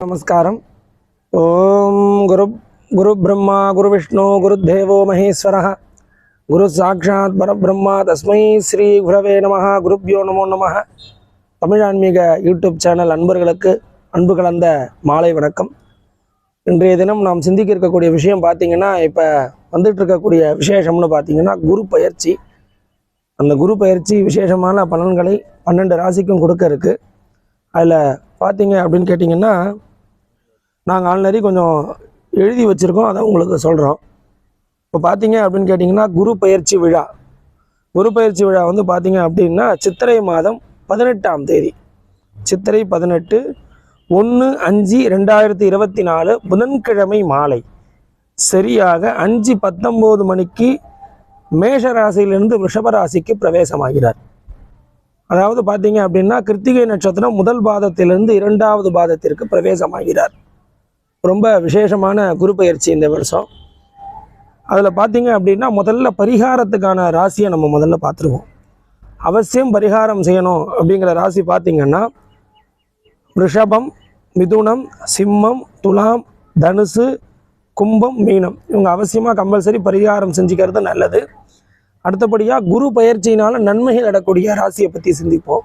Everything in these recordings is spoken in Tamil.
நமஸ்காரம். ஓம் குரு பிரம்மா குரு விஷ்ணு குரு தேவோ மகேஸ்வரः குரு சாட்சாத் பரபிரம்மா தஸ்மை ஸ்ரீ குரவே நமः. குருப்யோ நமோ நமः. தமிழ் ஆன்மீக யூடியூப் சேனல் அன்பர்களுக்கு அன்பு கலந்த மாலை வணக்கம். இன்றைய தினம் நாம் சிந்திக்க இருக்கக்கூடிய விஷயம் பார்த்திங்கன்னா, இப்போ வந்துட்டு இருக்கக்கூடிய விசேஷம்னு பார்த்திங்கன்னா குரு பயிற்சி. அந்த குரு பயிற்சி விசேஷமான பலன்களை 12 ராசிக்கும் கொடுக்க இருக்குது. அதில் பார்த்தீங்க அப்படின்னு கேட்டிங்கன்னா, நாங்கள் ஆல்ரெடி கொஞ்சம் எழுதி வச்சுருக்கோம், அதை உங்களுக்கு சொல்கிறோம். இப்போ பார்த்தீங்க அப்படின்னு கேட்டிங்கன்னா, குரு பயிற்சி விழா வந்து பார்த்தீங்க அப்படின்னா சித்திரை மாதம் 18ஆம் தேதி, சித்திரை 18 1/5/2024 புதன்கிழமை மாலை சரியாக 5:19 மணிக்கு மேஷ ராசியிலிருந்து ரிஷபராசிக்கு பிரவேசமாகிறார். அதாவது பார்த்தீங்க அப்படின்னா கிருத்திகை நட்சத்திரம் முதல் பாதத்திலிருந்து 2வது பாதத்திற்கு பிரவேசமாகிறார். ரொம்ப விசேஷமான குரு பயிற்சி இந்த வருஷம். அதில் பார்த்தீங்க அப்படின்னா முதல்ல பரிகாரத்துக்கான ராசியை நம்ம முதல்ல பார்த்துருவோம். அவசியம் பரிகாரம் செய்யணும் அப்படிங்கிற ராசி பார்த்திங்கன்னா ரிஷபம், மிதுனம், சிம்மம், துலாம், தனுசு, கும்பம், மீனம். இவங்க அவசியமாக கம்பல்சரி பரிகாரம் செஞ்சுக்கிறது நல்லது. அடுத்தபடியாக குரு பயிற்சியினால் நன்மைகள் நடக்கூடிய ராசியை பற்றி சிந்திப்போம்.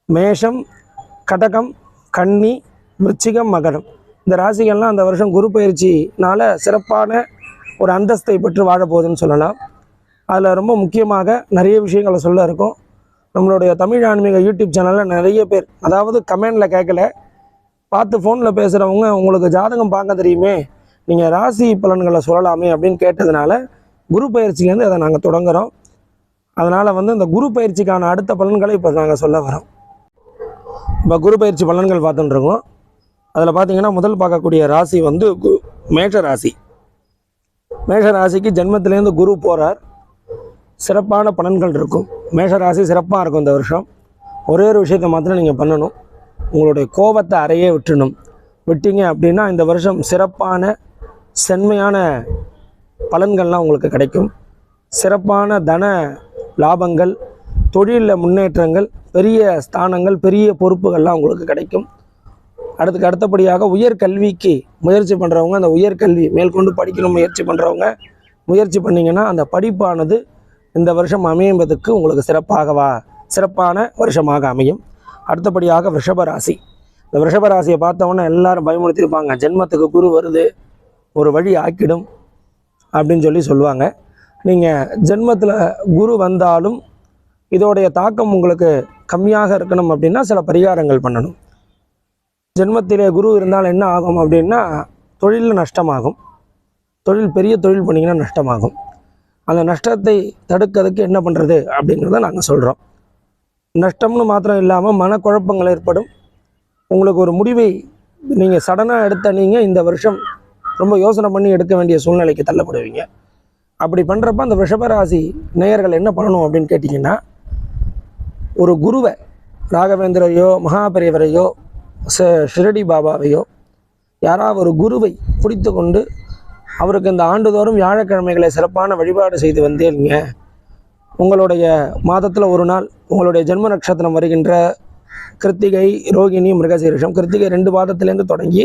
மேஷம், கடகம், கன்னி, விருச்சிகம், மகரம். இந்த ராசிகள்லாம் அந்த வருஷம் குரு பயிற்சினால் சிறப்பான ஒரு அந்தஸ்தை பெற்று வாழப்போகுதுன்னு சொல்லலாம். அதில் ரொம்ப முக்கியமாக நிறைய விஷயங்களை சொல்ல இருக்கும். நம்மளுடைய தமிழ் ஆன்மீக யூடியூப் சேனலில் நிறைய பேர், அதாவது கமெண்டில் கேட்கல, பார்த்து ஃபோனில் பேசுகிறவங்க உங்களுக்கு ஜாதகம் பார்க்க தெரியுமே, நீங்கள் ராசி பலன்களை சொல்லலாமே அப்படின்னு கேட்டதுனால குரு பயிற்சியிலேருந்து அதை நாங்கள் தொடங்குகிறோம். அதனால் இந்த குரு பயிற்சிக்கான அடுத்த பலன்களை இப்போ நாங்கள் சொல்ல வரோம். இப்போ குரு பயிற்சி பலன்கள் பார்த்துட்டுருக்கோம். அதில் பார்த்திங்கன்னா முதல் பார்க்கக்கூடிய ராசி மேஷ ராசி. மேஷ ராசிக்கு ஜென்மத்திலேருந்து குரு போகிறார். சிறப்பான பலன்கள் இருக்கும். மேஷ ராசி சிறப்பாக இருக்கும் இந்த வருஷம். ஒரே ஒரு விஷயத்தை மாத்திரம் நீங்கள் பண்ணணும், உங்களுடைய கோபத்தை அறையே விட்டீங்க அப்படின்னா இந்த வருஷம் சிறப்பான செம்மையான பலன்கள்லாம் உங்களுக்கு கிடைக்கும். சிறப்பான தன லாபங்கள், தொழிலில் முன்னேற்றங்கள், பெரிய ஸ்தானங்கள், பெரிய பொறுப்புகள்லாம் உங்களுக்கு கிடைக்கும். அடுத்தபடியாக உயர்கல்விக்கு முயற்சி பண்ணுறவங்க, அந்த உயர்கல்வி மேற்கொண்டு படிக்கணும் முயற்சி பண்ணுறவங்க முயற்சி பண்ணிங்கன்னா அந்த படிப்பானது இந்த வருஷம் அமையும்பதுக்கு உங்களுக்கு சிறப்பான வருஷமாக அமையும். அடுத்தபடியாக ரிஷபராசி. இந்த ரிஷபராசியை பார்த்தவொன்னே எல்லாரும் பயமுறுத்திருப்பாங்க, ஜென்மத்துக்கு குரு வருது, ஒரு வழி ஆக்கிடும் அப்படின்னு சொல்லுவாங்க. நீங்கள் ஜென்மத்தில் குரு வந்தாலும் இதோடைய தாக்கம் உங்களுக்கு கம்மியாக இருக்கணும் அப்படின்னா சில பரிகாரங்கள் பண்ணணும். ஜென்மத்திலே குரு இருந்தால் என்ன ஆகும் அப்படின்னா தொழிலில் நஷ்டமாகும். பெரிய தொழில் பண்ணிங்கன்னா நஷ்டமாகும். அந்த நஷ்டத்தை தடுக்கிறதுக்கு என்ன பண்ணுறது அப்படிங்கிறத நாங்கள் சொல்கிறோம். நஷ்டம்னு மாத்திரம் இல்லாமல் மனக்குழப்பங்கள் ஏற்படும். உங்களுக்கு ஒரு முடிவை நீங்கள் சடனாக எடுத்த நீங்கள் இந்த வருஷம் ரொம்ப யோசனை பண்ணி எடுக்க வேண்டிய சூழ்நிலைக்கு தள்ளப்படுவீங்க. அப்படி பண்ணுறப்ப அந்த ரிஷபராசி நேயர்கள் என்ன பண்ணணும் அப்படின்னு கேட்டிங்கன்னா, ஒரு குருவை, ராகவேந்திரையோ மகாபெரியவரையோ ஷிரடி பாபாவையோ யாராவது ஒரு குருவை பிடித்து கொண்டு அவருக்கு இந்த ஆண்டுதோறும் வியாழக்கிழமைகளை சிறப்பான வழிபாடு செய்து வந்தேங்க. உங்களுடைய மாதத்தில் ஒரு நாள் உங்களுடைய ஜென்ம நட்சத்திரம் வருகின்ற கிருத்திகை, ரோகிணி, மிருகசீரிஷம், கிருத்திகை 2 பாதத்திலேருந்து தொடங்கி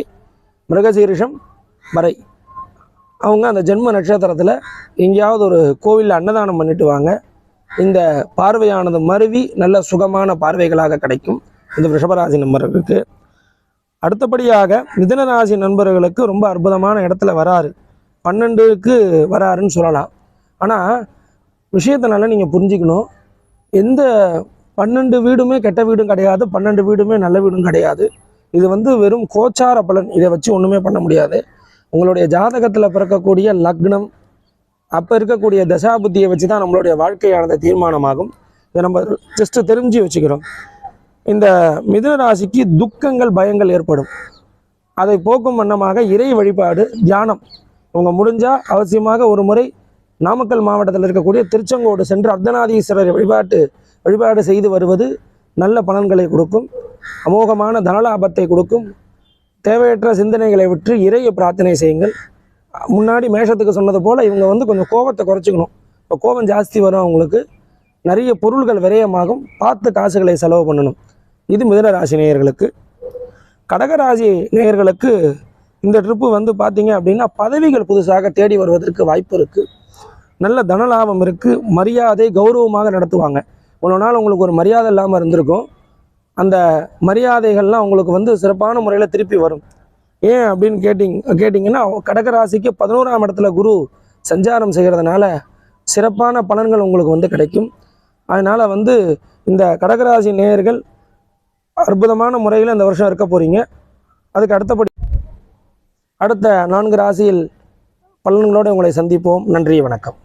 மிருகசீரிஷம் வரை அவங்க அந்த ஜென்ம நட்சத்திரத்தில் எங்கேயாவது ஒரு கோவிலில் அன்னதானம் பண்ணிட்டு வாங்க. இந்த பார்வையானது மருவி நல்ல சுகமான பார்வைகளாக கிடைக்கும் இந்த ரிஷபராசி நண்பர்களுக்கு. அடுத்தபடியாக மிதுன ராசி நண்பர்களுக்கு ரொம்ப அற்புதமான இடத்துல வராரு, 12க்கு வராருன்னு சொல்லலாம். ஆனால் விஷயத்தினால நீங்கள் புரிஞ்சுக்கணும், எந்த 12 வீடுமே கெட்ட வீடும் கிடையாது, 12 வீடுமே நல்ல வீடும் கிடையாது. இது வெறும் கோச்சார பலன். இதை வச்சு ஒன்றுமே பண்ண முடியாது. உங்களுடைய ஜாதகத்தில் பிறக்கக்கூடிய லக்னம், அப்போ இருக்கக்கூடிய தசாபுத்தியை வச்சு தான் நம்மளுடைய வாழ்க்கையானது தீர்மானமாகும். இதை நம்ம ஜஸ்ட்டு தெரிஞ்சு வச்சுக்கிறோம். இந்த மிதுன ராசிக்கு துக்கங்கள், பயங்கள் ஏற்படும். அதை போக்கும் வண்ணமாக இறை வழிபாடு, தியானம். அவங்க முடிஞ்சால் அவசியமாக ஒரு முறை நாமக்கல் மாவட்டத்தில் இருக்கக்கூடிய திருச்செங்கோடு சென்று அர்த்தநாதீஸ்வரர் வழிபாடு செய்து வருவது நல்ல பலன்களை கொடுக்கும். அமோகமான தனலாபத்தை கொடுக்கும். தேவையற்ற சிந்தனைகளை விட்டு இறையை பிரார்த்தனை செய்யுங்கள். முன்னாடி மேஷத்துக்கு சொன்னது போல் இவங்க கொஞ்சம் கோபத்தை குறைச்சிக்கணும். இப்போ கோபம் ஜாஸ்தி வரும், அவங்களுக்கு நிறைய பொருள்கள் விரயமாகும். பார்த்து காசுகளை செலவு பண்ணணும். இது மிதுன ராசி நேயர்களுக்கு. கடகராசி நேயர்களுக்கு இந்த ட்ரிப்பு வந்து பார்த்தீங்க அப்படின்னா பதவிகள் புதுசாக தேடி வருவதற்கு வாய்ப்பு இருக்குது. நல்ல தனலாபம் இருக்குது. மரியாதை கௌரவமாக நடத்துவாங்க. இவ்வளோ நாள் உங்களுக்கு ஒரு மரியாதை இல்லாமல் இருந்திருக்கும். அந்த மரியாதைகள்லாம் உங்களுக்கு வந்து சிறப்பான முறையில் திருப்பி வரும். ஏன் அப்படின்னு கேட்டிங்கன்னா கடகராசிக்கு 11ஆம் இடத்துல குரு சஞ்சாரம் செய்கிறதுனால சிறப்பான பலன்கள் உங்களுக்கு வந்து கிடைக்கும். அதனால் வந்து இந்த கடகராசி நேயர்கள் அற்புதமான முறையில் இந்த வருஷம் இருக்க போகிறீங்க. அதுக்கு அடுத்த 4 ராசியில் பலன்களோடு உங்களை சந்திப்போம். நன்றி, வணக்கம்.